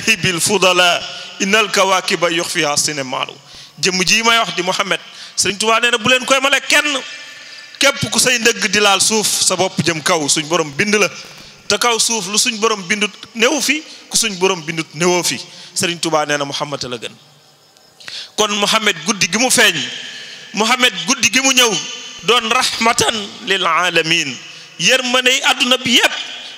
bil fudala innal kawakiba yukhfiha sinemalu jëm ji may wax di Muhammad Sëriñ Tuubaa nee na bu leen koy male kenn képp ku say ndëgg di laal suuf sa bopp jëm kaw suñ borom bind la te kaw suuf lu suñ borom bindut néew fi ku suñ borom bindut néewoo fi Sëriñ Tuubaa nee na Muhammad la gën kon Muhammad guddi gi mu feeñ Muhammad guddi gi mu ñëw doon rahmatan lil alamin yërmande àdduna bi yépp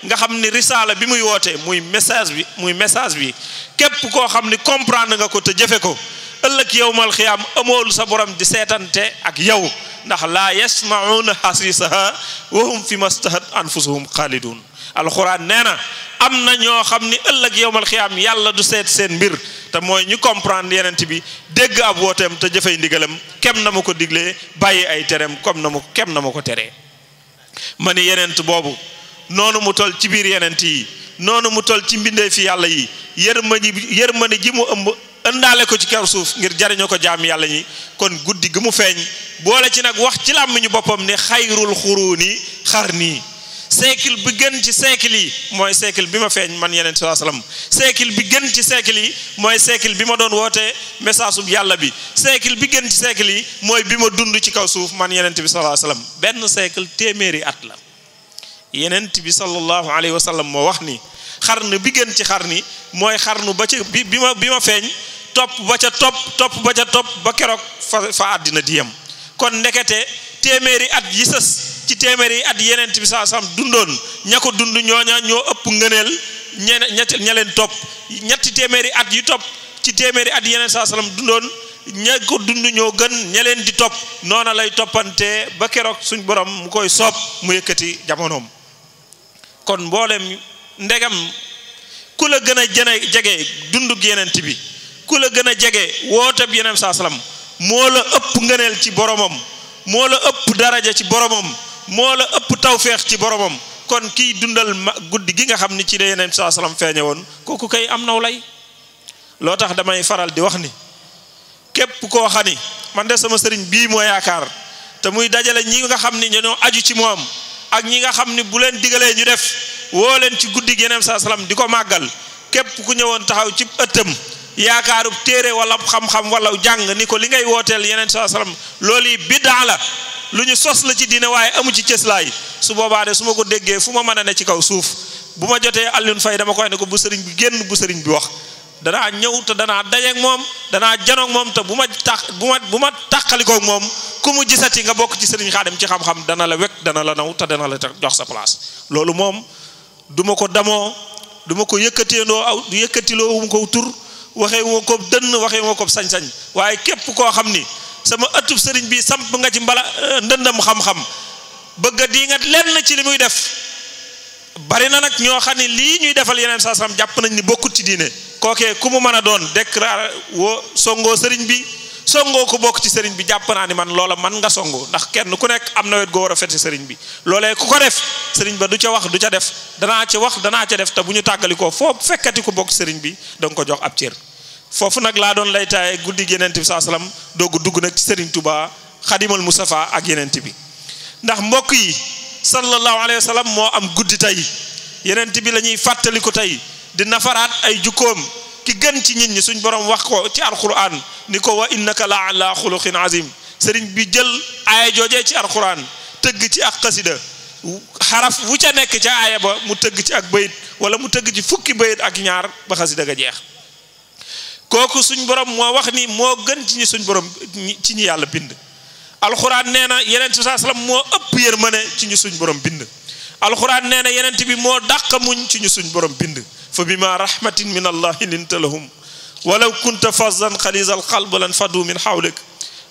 nga xam ni risaala bi muy woote muy message bi képp koo xam ni comprendre nga ko te jëfe ko ëllëg yawmal xiyaam amoolu sa borom di seetante ak yow ndax laa yasmauna hasisaha wa hum fi mastahat anfusuhum xaalidun alxuraan nee na am na ñoo xam ni ëllëg yawmal xiyaam yàlla du seet seen mbir te mooy ñu comprendre yenent bi dégg ab wooteem te jëfey ndigalam kem na ma ko diglee bàyyi ay tereem kem na ma ko teree ma ni yenent boobu noonu mu tol ci biir yenent yi noonu mu tol ci mbindee fi yàlla yi yërmande ji mu ëmb ëndaale ko ci kaw suuf ngir jariñoo ko jaam yàlla ñi kon guddi gi mu feeñ boole ci nag wax ci làmmiñu boppam ne xayrul xuruuni xarni siècle bi gën ci siècle yi mooy siècle bi ma feeñ man yeneen sallallahu alayhi wasallam siècle bi gën ci siècle yi mooy siècle bi ma doon wootee message ub yàlla bi siècle bi gën ci siècle yi mooy bi ma dund ci kaw suuf man yeneen bi sallallahu alayhi wasallam benn siècle téeméeri at la yeneen bi sallallahu alayhi wasallam moo wax ni xarnu bi gën ci xarni mooy xarnu ba ca bi ma feeñ topp ba ca topp ba keroog fa àddina di yem kon ndekete téeméeri at yi sës ci téeméeri at yeneen bi saa sam dundoon ña ko dund ñooña ñoo ëpp ngëneel ña leen topp ñetti téeméeri at yu topp ci téeméeri at yeneen saa sallam dundoon ña ko dund ñoo gën ña leen di topp noona lay toppante ba keroog suñ borom mu koy soob mu yëkkati jamonoom kon mboolem ndegam ku la gën a jege dundug yenent bi ku la gën a jege wootab yeneen saa sallam moo la ëpp ngëneel ci boromam moo la ëpp daraja ci boromam moo la ëpp tawféex ci boromam kon kiy dundal guddi gi nga xam ni ci la yeneen saa sallam feeñe woon kooku kay am naw lay loo tax damay faral di wax ni képp koo xam ni man de sama sëriñ bii moo yaakaar te muy dajale ñi nga xam ni ñoo aju ci moom ak ñi nga xam ni bu leen digalee ñu def woo leen ci guddi gi yeneen saa sallam di ko màggal képp ku ñëwoon taxaw ci ëttam yaakaarub téere wala xam-xam wala jàng ni ko li ngay wooteel yeneen saa sallam loolu yi biddaa la lu ñu sos la ci diine waaye amu ci cëslaay su boobaa de su ma ko déggee fu ma mën a ne ci kaw suuf bu ma jotee Alioune Faye dama koy ne ko bu sëriñ bi génn bu sëriñ bi wax danaa ñëw te danaa dajeek moom danaa janoog moom te bu ma tàqalikoog moom ku mu gisati nga bokk ci sëriñ Xaadim ci xam-xam dana la wekk dana la naw te dana la jox sa place loolu moom du ma ko damoo du ma ko yëkkateendoo aw du yëkkatiloo mu ko tur waxee moo ko dënn waxee moo ko sañ-sañ waaye képp koo xam ni sama ëttub sëriñ bi samp nga ci ndëndam xam-xam bëgg a di nga lenn ci li muy def bari na nag ñoo xam ne lii ñuy defal yeneen saa sam jàpp nañ ni bokkut ci diine kookee ku mu mën a doon déclaré woo songoo sëriñ bi songoo ko bokk ci sëriñ bi jàpp naa ni man loola man nga songo ndax kenn ku nekk am na wet goo war a fete sëriñ bi loolee ku ko def sëriñ ba du ca wax du ca def danaa ca def te bu ñu tàggalikoo foo fekkati ko bokk sëriñ bi danga ko jox ab cër foofu nag laa doon lay taaye guddi yenent bi saa salaam doogu dugg nag ci sëriñ Touba xadimal Mustafa ak yenent bi ndax mbokk yi sallallahu alayhi wa sallam moo am guddi tey yenent bi la ñuy fàttali ko tey di nafaraat ay jukkoom ki gën ci nit ñi suñ borom wax ko ci alquran ni ko wa innaka la ala xuluqin azim sëriñ bi jël aaya joojee ci alquran tëgg ci ak xasida xaraf wu ca nekk ca aaya ba mu tëgg ci ak bayit wala mu tëgg ci fukki bayit ak ñaar ba xasida ga jeex kooku suñ borom moo wax ni moo gën ci ñi suñ borom ci ñi yàlla bind alquran nee na yenent bi saa sallam moo ëpp yërmande ci ñu suñ borom bind alquran nee na yenent bi moo dàq muñ ci ñu suñ borom bind fa bima rahmatin min allahi linta lahum walaw kunta fazzan xalizal qalb lan fadu min hawlik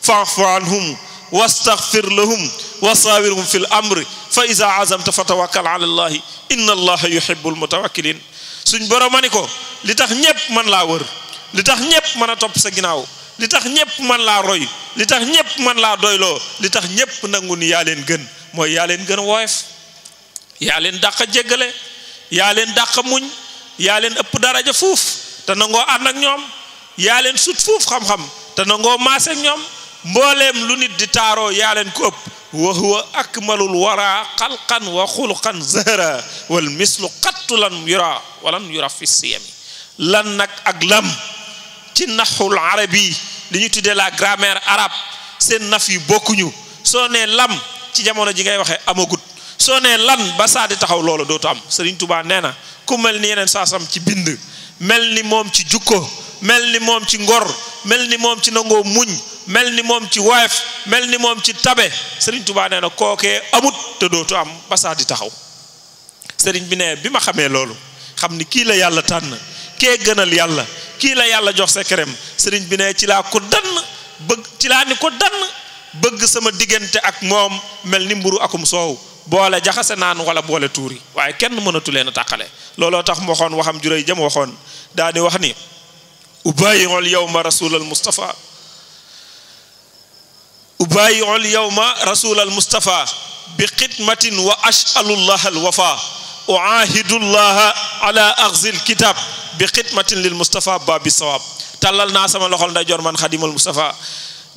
fa'fu anhum wastaghfir lahum wasawirhum fil amri fa iza azamta fatawakkal ala allahi inna allaha yuhibbul mutawakkilin suñ borom ma ni ko li tax ñépp man laa wër li tax ñépp mën a topp sa ginnaaw li tax ñépp man laa roy li tax ñépp man laa doyloo li tax ñépp nangu ni yaa leen gën mooy yaa leen gën woyof yaa leen dàq jéggale yaa leen dàq muñ yaa leen ëpp daraja fuuf te nangoo ànd ak ñoom yaa leen sut fuuf xam-xam te nangoo maase ak ñoom mbooleem lu nit di taaroo yaa leen ko ëpp wa huwa akmalul wara xalqan wa xuluqan zahra wal mislu qattu lan yura walan yura fi siyami lan nag ak lam ci naxul arabi li ñu tuddee la grammaire arabe seen naf yi bokkuñu soo nee lam ci jamono ji ngay waxee amagut soo nee lan ba saa di taxaw loolu dootu am Serigne Touba nee na ku mel ni yeneen saasam ci bind mel ni moom ci jukko mel ni moom ci ngor mel ni moom ci nangoo muñ mel ni moom ci woyof mel ni moom ci tabe Serigne Touba nee na kookee amut te dootu am ba saa di taxaw Serigne bi ne bi ma xamee loolu xam ni kii la yàlla tànn kee gënal yàlla kii la yàlla jox secret Serigne bi ne ci laa ko dann bëgg ci laa ni ko dann bëgg sama diggante ak moom mel ni mburu akum soow boole jaxase naan wala boole tuuri waaye kenn mënatu leen a tàqale looloo tax mu waxoon waxam juróy jëm waxoon daa di wax ni ubayiul yawma rasulal mustafa ubayiul yawma rasulal mustafa bi xidmatin wa as'alullah al wafa uahidullah ala aghzil kitab bi xidmatin lil mustafa babi sawab tàllal naa sama loxol ndeyjoor man xadimal mustafa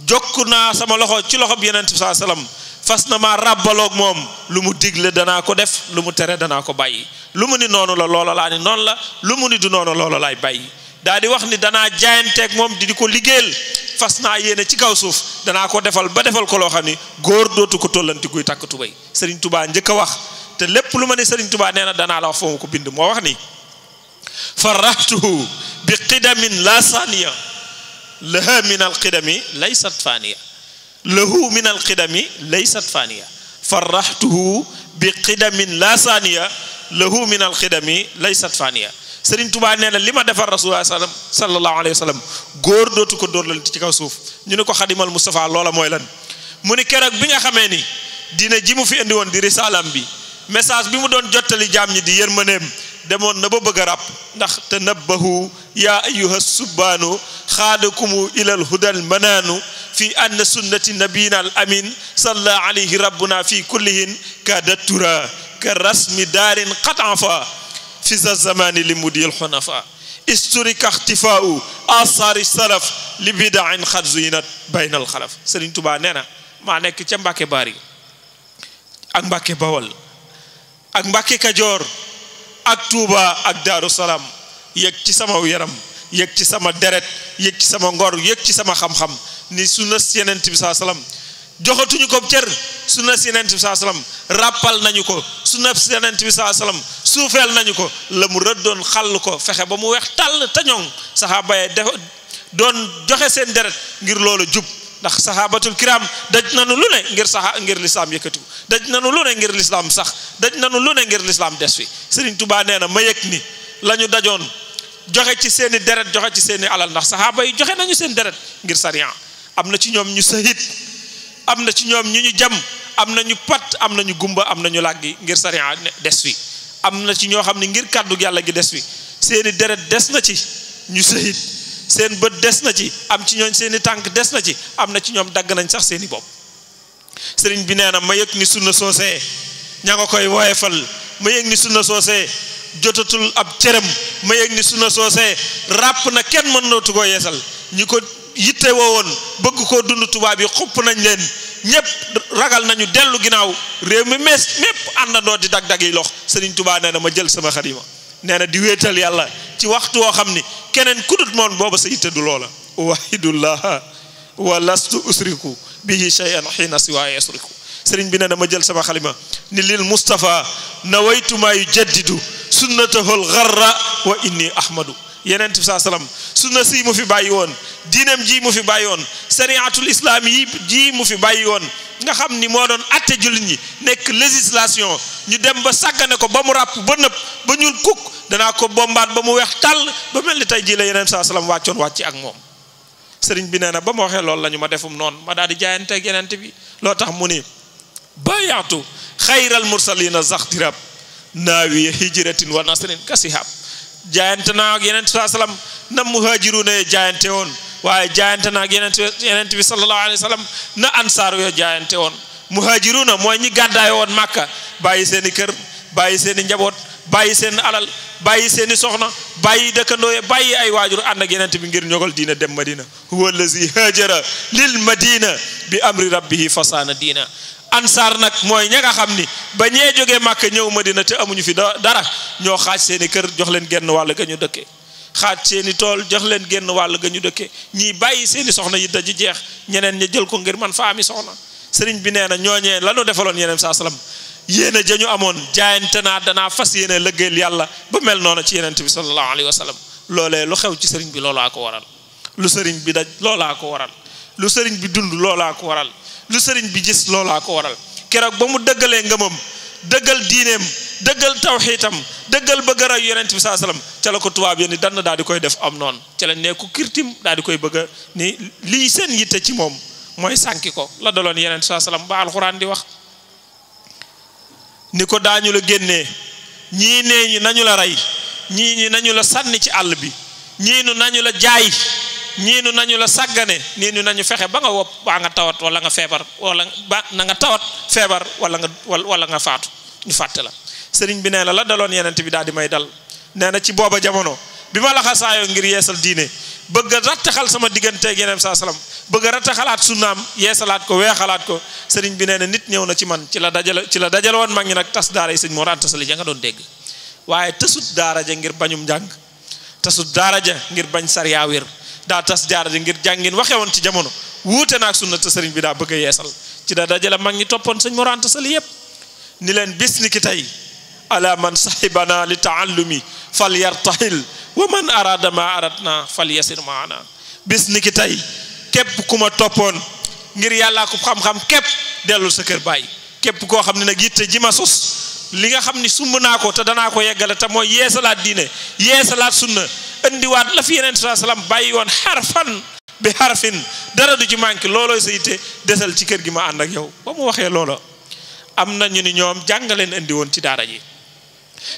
jokk naa sama loxo ci loxo bi yeneen bi saa salaam fas na maa ràbbaloog moom lu mu digle danaa ko def lu mu tere danaa ko bàyyi lu mu ni noonu la loola laa ni noonu la lu mu ni du noonu loola laay bàyyi daa di wax ni danaa jaayanteeg moom di ko liggéeyal fas naa yéene ci kaw suuf danaa ko defal ba defal ko loo xam ni góor dootu ko tollanti kuy takk tubay Serigne Touba njëkk a wax te lépp lu ma ne Serigne Touba nee na danaa la wax foo ma ko bind moo wax ni farahtuhu bi qidamin la saniya laha min alqidami laysat faniya lahu min alqidami laysat faniya farahtuhu bi qidamin la saniya lahu min alqidami laysat faniya Serigne Touba nee na li ma defar rasulullah sallallahu alayhi wa sallam góor dootu ko dóorlal ci kaw suuf ñu ne ko xadimal Mustafa loola mooy lan mu ni keroog bi nga xamee ni dina ji mu fi indi woon di risaalam bi message bi mu doon jottali jaam ñi di yërmaneem demoon na ba bëgg a ràpp ndax tanabbahu yaa ayyuha subbaanu xaadakumu ilal hudal manaanu fi anna sunnati nabiyina al amin salla alayhi rabbuna fi kullihin ka dattura ka rasmi daarin qatanfa fi za zamani li mudiyal xunafa isturika ixtifaau asari salaf li bidain xad zuyinat baynal xalaf Serigne Touba nee na maa nekk ca Mbàkke Bari ak Mbàkke Bawol ak Mbàkke Kajoor ak Touba ak Daaru Salaam yëg ci sama yaram yëg ci sama deret yëg ci sama ngor yëg ci sama xam-xam ni sunna Yonent bi saa salaam joxatuñu ko cër sunna Yonent bi saa salaam rappal nañu ko sunna Yonent bi saa salaam suufeel nañu ko la mu rëddoon xàll ko fexe ba mu weex tàll te ñoŋ saxaaba yi doon joxe seen deret ngir loolu jub ndax sahabatul kiram daj nanu lu ne ngir lislaam yëkkatu daj nanu lu ne ngir lislaam sax daj nanu lu ne ngir lislaam des fi Serigne Touba nee na ma yëg ni la ñu dajoon joxe ci seeni deret joxe ci seeni alal ndax sahaaba yi joxe nañu seen deret ngir sariya am na ci ñoom ñu sahit am na ci ñoom ñu jam am na ñu pat am na ñu gumba am na ñu làggi ngir sariya des fi am na ci ñoo xam ne ngir kàddu yàlla gi des fi seeni deret des na ci ñu sahit seen bët des na ci am ci ñooñ seeni tànk des na ci am na ci ñoom dagg nañ sax seeni bopp Serigne bi nee na ma yëg ni sunna soosee ña nga koy woyefal ma yëg ni sunna soosee jotatul ab cërëm ma yëg ni sunna soosee ràpp na kenn mën nootu koo yeesal ñi ko yitte woowoon bëgg koo dund tubaab yi xupp nañ leen ñëpp ragal nañu dellu ginnaaw réew mi mépp àndandoo di dag-dag yi lox Serigne Touba nee na ma jël sama xarima nee na di wéetal yàlla ci waxtu woo xam ni keneen kudut moom booba sa yitte du loola wahidullah wa lastu usriku bihi shay'an xiina siwa yasriku Serigne bi nee na ma jël sama xalima ni lil Mustafa nawaytu ma yujaddidu sunnatahul gharra wa inni ahmadu Yonent bi saa salaam sunna si mu fi bàyyi woon diinam ji mu fi bàyyi woon sariatul islam yi ji mu fi bàyyi woon nga xam ni moo doon atte jullit ñi nekk législation ñu dem ba sàggane ko ba mu ràpp ba nëpp ba ñuul kukk danaa ko bombaat ba mu weex tàll ba mel ni tey jii la Yonent saa salaam wàccoon wàcc ak moom Serigne bi nee na ba ma waxee loolu la ñu ma defum noonu ma daal di jaayanteeg Yonent bi loo tax mu ni bayaatu xayral mursalina zaxtirab naawiya hijratin wa nasrin kasihab jaayante naa ak Yonent saa salaam na muhajiruna jaayante woon waaye jaayante naa ak Yonent bi sallallahu alayhi wa sallam na ansaar yoo jaayante woon muhajiruna mooy ñi gàddaay woon Màkka bàyyi seeni kër bàyyi seeni njaboot bàyyi seen alal bàyyi seeni soxna bàyyi dëkkandoo bàyyi ay waajur ànd ak Yonent bi ngir ñogal diina dem Madina huwa allazi hajara lil madina bi amri rabbihi fasaana diina ansaar nag mooy ña nga xam ni ba ñee jógee Màkka ñëw Madina te amuñu fi dara ñoo xaaj seeni kër jox leen genn wàll ga ñu dëkkee xaaj seeni tool jox leen génn wàll ga ñu dëkke ñii bàyyi seeni soxna yi daji jeex ñeneen ña jël ko ngir man fa ami soxna sëriñ bi nee na ñooñee lanu defaloon yeneen saa salaam yéene ja ñu amoon jaayante naa danaa fas yéene lëggéeyal yàlla ba mel noonu ci yeneen bi sallallahu alayhi wa sallam loolee lu xew ci sëriñ bi loolaa ko waral lu sëriñ bi daj loolaa ko waral lu sëriñ bi dund loolaa ko waral lu sëriñ bi gis loolaa ko waral keroog ba mu dëggalee ngëmam dëggal diineem dëggal tawxiitam dëggal bëgg a roy yonent bi saa salaam ca la ko tubaab yi ni dann daal di koy def am noonu ca la ne ku kirtim daal di koy bëgg a ni lii seen yitte ci moom mooy sànki ko la daloon yonent bi saa salaam ba alxuraan di wax ni ko daañu la génnee ñii nee ñi nañu la rey ñii ñi nañu la sànni ci àll bi ñii nu nañu la jaay ñii nu nañu la sàggane nii nu nañu fexe ba nga wopp baa nga tawat wala nga feebar wala ba na nga tawat feebar wala nga faatu ñu fàtte la sëriñ bi nee na la daloon yenent bi daal di may dal nee na ci booba jamono bi ma laxasaayoo ngir yeesal diine bëgg a rattaxal sama digganteeg yeneen saa salaam bëgg a rattaxalaat sunnaam yeesalaat ko weexalaat ko sëriñ bi nee na nit ñëw na ci man ci la dajale woon mag ñi nag tas daara yi sëñ Mor Anta Sali ja nga doon dégg waaye tasut daara ja ngir bañum njàng tasut daara ja ngir bañ sariya wér daa tas daara ja ngir jàngin waxe woon ci jamono wuute naak sunna te sëriñ bi daa bëgg a yeesal ci la dajale mag ñi toppoon sëñ Mor Anta Sali yépp ni leen bis ni ki tey ala man sahibana li taallumi fal yartahil wa man arada ma aradna fal yasir maana bis ni ki tey képp ku ma toppoon ngir yàllaa ko xam-xam képp dellul sa kër bàyyi képp koo xam ne nag yitte ji ma sos li nga xam ni sumb naa ko te danaa ko yeggale te mooy yeesalaat diine yeesalaat sunna indiwaat la fi yeneen saa salaam bàyyi woon xarfan bi xarfin dara du ci manqué loolooy sa yitte desal ci kër gi ma ànd ak yow ba mu waxee loola am na ñu ni ñoom jàngaleen indi woon ci daara ji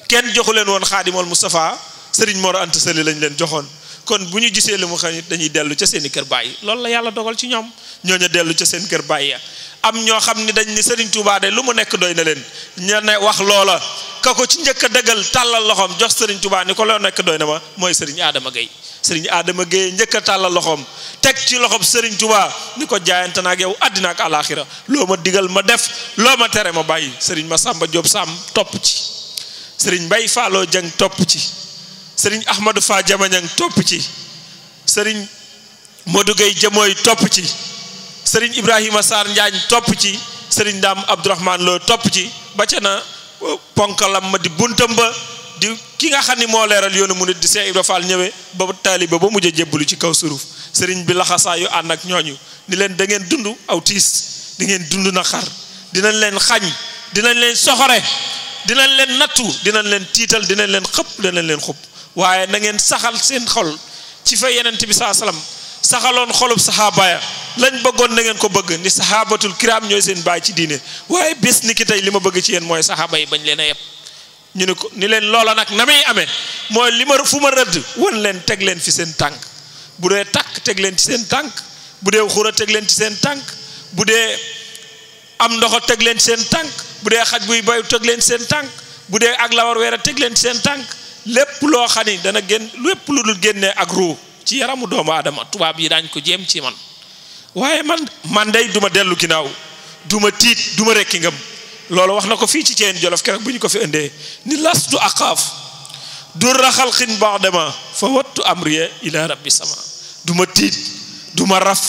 kenn joxu leen woon xaadimul Moustapha Serigne Mor Anta Sali lañ leen joxoon kon bu ñu gisee li mu xam dañuy dellu ca seen i kër bàyyi loolu la yàlla dogal ci ñoom ñooñu dellu ca seen kër bàyyi am ñoo xam ni dañ ni Serigne Touba de lu mu nekk doy na leen ña ne wax loola ka ko ci njëkk a dëggal tàllal loxoom jox Serigne Touba ni ko loo nekk doy na ma mooy Serigne Adama Gueye Serigne Adama Gueye njëkk a tàllal loxoom teg ci loxoom Serigne Touba ni ko jaayante na ak yow àddina ak alaaxira loo ma digal ma def loo ma tere ma bàyyi Serigne Massamba Diop Sam topp ci Serigne Mbaye Fallou Dieng topp ci Serigne Ahmadou Fa Jamañang topp ci Serigne Modou Gueye Jamooy topp ci Serigne Ibrahima Sarr Njaañ topp ci Serigne Dame Abdourahmane Lo topp ci ba ca na ponkalam ma di buntam ba di ki nga xam ni moo leeral yoonu mu nit di Cheikh Ibra Fall ñëwee ba taaliba ba mujj a jébbalu ci kaw suruf Serigne bi laxasaa yu ànd ak ñooñu ni leen da ngeen dund aw tiis di ngeen dund na xar dinañ leen xañ dinañ leen soxore dinañ leen nattu dinañ leen tiital dinañ leen xëpp dinañ leen xupp waaye na ngeen saxal seen xol ci fa yenent bi saa salaam saxaloon xolub saxaaba ya lañ bëggoon na ngeen ko bëgg ni saxaabatul kiram ñooy seen baay ci diine waaye bés ni ki tey li ma bëgg ci yéen mooy saxaaba yi bañ leen a yeb ñu ne ko ni leen loola nag na muy amee mooy li ma fu ma rëdd wan leen teg leen fi seen tànk bu dee takk teg leen ci seen tànk bu dee xura teg leen ci seen tànk bu dee am ndoxo teg leen ci seen tànk bu dee xaj buy bayu teg leen ci seen tànk bu dee ak lawar weer a teg leen ci seen tànk lépp loo xam ni dana génn lépp lu dul génnee ak ruu ci yaramu doomu aadama tubaab yi daañ ko jéem ci man waaye man day duma dellu ginnaaw duma tiit duma rekki ngam loolu wax na ko fii ci Ceen Jolof keroog bu ñu ko fi indee ni lastu aqaaf durra xalqin ba'dama fa wattu amriya ila rabbi sama duma tiit duma raf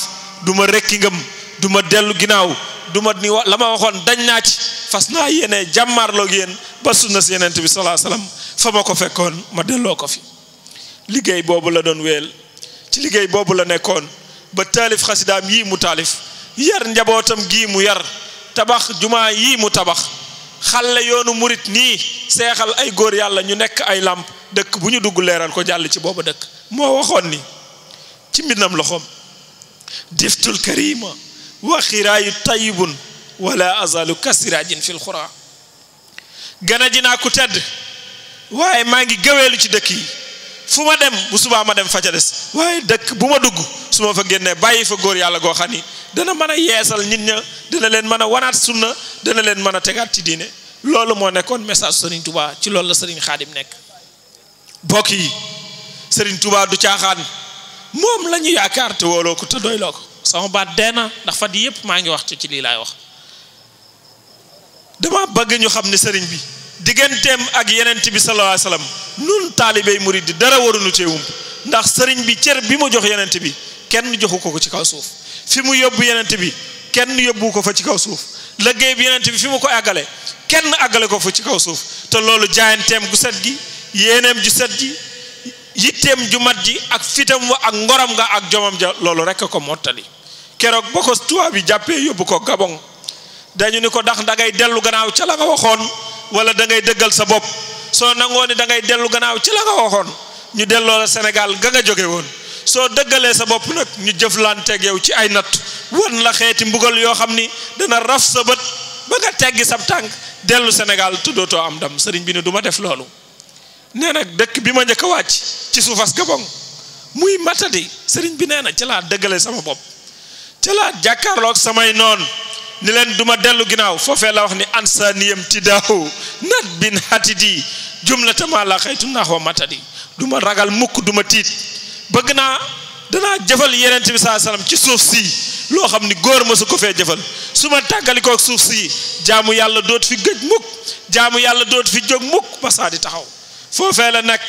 duma rekki ngam duma dellu ginnaaw duma ni la ma waxoon dañ naa ci fas naa yéene jàmmaarloog yéen ba sunna si yenent bi sallallahu alayhi wasallam fa ma ko fekkoon ma delloo ko fi liggéey boobu la doon wéel ci liggéey boobu la nekkoon ba taalif xasidaam yii mu taalif yar njabootam gii mu yar tabax jumaa yii mu tabax xale yoonu murit nii seexal ay góor yàlla ñu nekk ay làmp dëkk bu ñu dugg leeral ko jàll ci boobu dëkk moo waxoon ni ci mbindam loxoom diftul karima wa xiraayu tayyibun wala azalu kasirajin fil xura gana ji naa ku tedd waaye maa ngi gëweelu ci dëkk yi fu ma dem bu subaa ma dem fa ca des waaye dëkk bu ma dugg su ma fa génnee bàyyi fa góor yàlla goo xam ni dana mën a yeesal nit ña dana leen mën a wanaat sunna dana leen mën a tegaat ci diine loolu moo nekkoon message Serigne Touba ci loolu la Serigne Khadim nekk bokk yi Serigne Touba du caaxaan moom la ñu yaakaar te wóoloo ko te doyloo ko sama baat dee na ndax fa di yëpp maa ngi wax ci lii laay wax dama bëgg ñu xam ne Serigne bi digganteem ak yenent bi sallallahu alayhi wasallam nun taalibey murid di dara warunu cee wump ndax sëriñ bi cër bi mu jox yenent bi kenn joxu ko ci kaw suuf fi mu yóbbu yenent bi kenn yóbbu ko fa ci kaw suuf liggéey bi yenent bi fi mu ko àggale kenn àggale ko fa ci kaw suuf te loolu jaayanteem gu set gi yéeneem ju set ji yitteem ju mat ji ak fitam wa ak ngoram nga ak jomam ja loolu rekk ko mottali keroog ba ko tubaab bi jàppee yóbbu ko Gabon dañu ni ko ndax da ngay dellu gannaaw ca la nga waxoon wala da ngay dëggal sa bopp soo nangoo ni da ngay dellu gannaaw ci la nga waxoon ñu delloo la Sénégal ga nga jóge woon soo dëggalee sa bopp nag ñu jëflanteeg yow ci ay natt wan la xeeti mbugal yoo xam ni dana raf sa bët ba nga teggi sab tànk dellu Sénégal tuddootoo am ndam sëriñ bi ne du ma def loolu nee nag dëkk bi ma njëkk a wàcc ci suufas Gabon muy Matadi sëriñ bi nee na ci laa dëggalee sama bopp ci laa jàkkaarloog samay noon ni leen duma dellu ginnaaw foofee la wax ni ansaniyam tidaahu nat bin hatidi jumlatama la xaytu naaxwa Matadi duma ragal mukk duma tiit bëgg naa danaa jëfal yenent bi sallallahu alayhi wasallam ci suuf si loo xam ni góor ma su ko fee jëfal su ma tàggalikoo suuf si jaamu yàlla doot fi gëj mukk jaamu yàlla doot fi jóg mukk ba saa di taxaw foofee la nag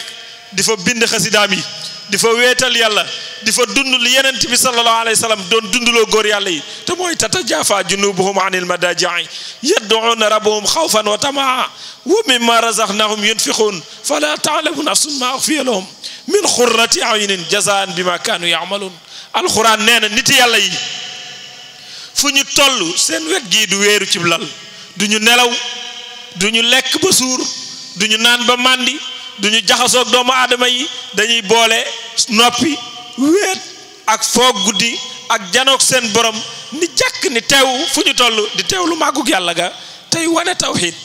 di fa bind xasidaam yi di fa wéetal yàlla di fa dund li yenent bi sallallahu alayhi wa sallam doon dunduloo góor yàlla yi te mooy tatajaafaa junubuhum anil madaaji'i yad'uuna rabbahum xawfan wa tamaa wa mimma razaqnahum yunfiquun fala ta'lamu nafsun ma ukhfiya lahum min xurrati ayunin jazaan bima kaanu ya'maluun alxuraan nee na nit yàlla yi fu ñu toll seen wet gii du wéeru ci lal du ñu nelaw du ñu lekk ba suur du ñu naan ba màndi du ñu jaxasoog doomu aadama yi dañuy boole noppi wéet ak foog guddi ak janoog seen borom ni jàkk ni teew fu ñu toll di teew lu màggug yàlla ga tey wane tawxiid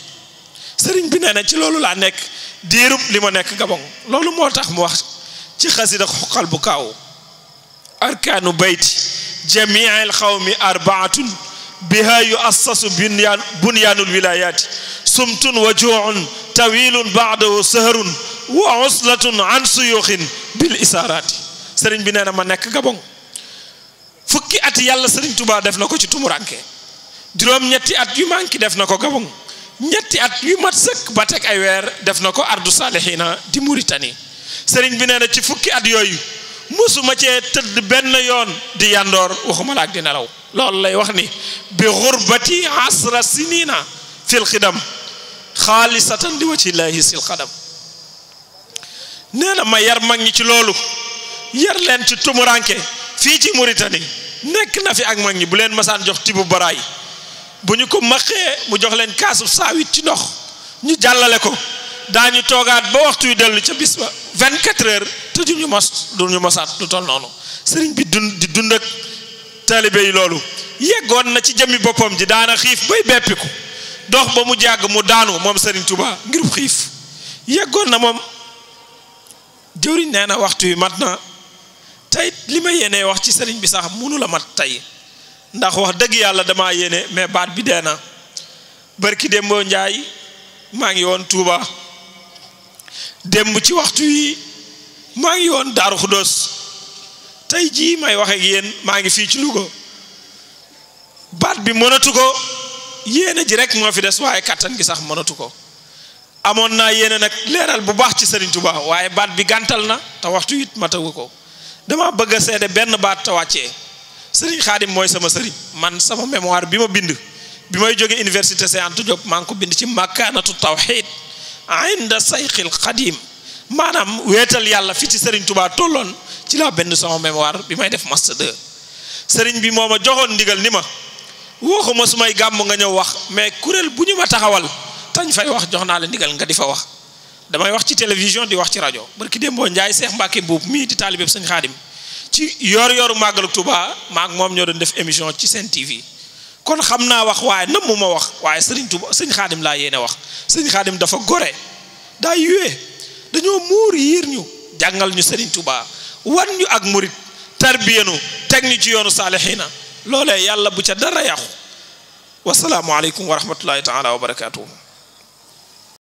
sëriñ bi nee na ci loolu laa nekk diirub li ma nekk Gabon loolu moo tax mu wax ci xasida xoqal bu kaaw arkaanu bayti jamiil xawmi arbaatun biha yuassasu bunyaanul wilayaati sumtun wa juu'un tawilun baadahu saharun wa uslatun an suyuxin bil isaaraati sëriñ bi nee na ma nekk Gabon fukki at yàlla sëriñ Tuubaa def na ko ci tumuranke juróom-ñetti at yu manki def na ko Gabon ñetti at yu mat sëkk ba teg ay weer def na ko ardu saalihiina di Mauritanie sëriñ bi nee na ci fukki at yooyu musuma cee tëdd benn yoon di yandoor waxuma la ak di nelaw loolu lay wax ni bi xurbati asra sinina fil xidam xaalisatan li wajhillaahi sil xadam nee na ma yar mag ñi ci loolu yar leen ci tumuranke fii ci Mauritanie nekk na fi ak mag ñi bu leen masaan jox tibu baraay bu ñu ko maqee mu jox leen kaasu saawit ci ndox ñu jàllale ko daañu toogaat ba waxtu yu dellu ca bis ba 24 heures te duñu mosaat lu toll noonu sëriñ bi di dund ak taalibe yi loolu yeggoon na ci jëmmi boppam ji daana xiif bay beppiku dox ba mu jàgg mu daanu moom sëriñ Tuubaa ngir xiif yeggoon na moom jëwriñ nee na waxtu wi mat na tey li ma yéenee wax ci sëriñ bi sax mënu la mat tey ndax wax dëgg yàlla damaa yéene mais baat bi dee na barki démboo njaay maa ngi woon Tuuba démb ci waxtu yi maa ngi woon Daaru Xuddoos tey jii may wax ak yéen maa ngi fii ci Louga baat bi mënatu ko yéene ji rek moo fi des waaye kattan gi sax mënatu ko amoon naa yéene nag leeral bu baax ci Serigne Touba waaye baat bi gàntal na te waxtu it matawu ko dama bëgg a seede benn baat te wàccee Serigne Khadim mooy sama sëriñ man sama mémoire bi ma bind bi may jóge université Cheikh Anta Diop maa ngi ko bind ci makkaanatu tawhid inda sayxil Khadim maanaam weetal yàlla fi ci Serigne Touba tolloon ci laa benn sama mémoire bi may def master 2 Serigne bi moo ma joxoon ndigal ni ma waxuma su may gàmm nga ñëw wax mais kuréel bu ñu ma taxawal tañ fay wax jox naa la ndigal nga di fa wax damay wax ci télévision di wax ci rajo barki démboo Njaay Seex Mbàkke Buub mii di taalibeeb sëñ Xaadim ci yoor-yooru màggalu Touba maa ngi moom ñoo doon def émission ci Sen TV kon xam naa wax waaye nam mu ma wax waaye Serigne Touba sëñ Xaadim laa yéene wax sëñ Xaadim dafa gore daa yuwee dañoo muur yiir ñu jàngal ñu Serigne Touba wan ñu ak murit tarbiyanu teg ñu ci yoonu saalihiina loolee yàlla bu ca dara yàqu wasalaamu aleykum wa rahmatullahi taala wa barakaatuhu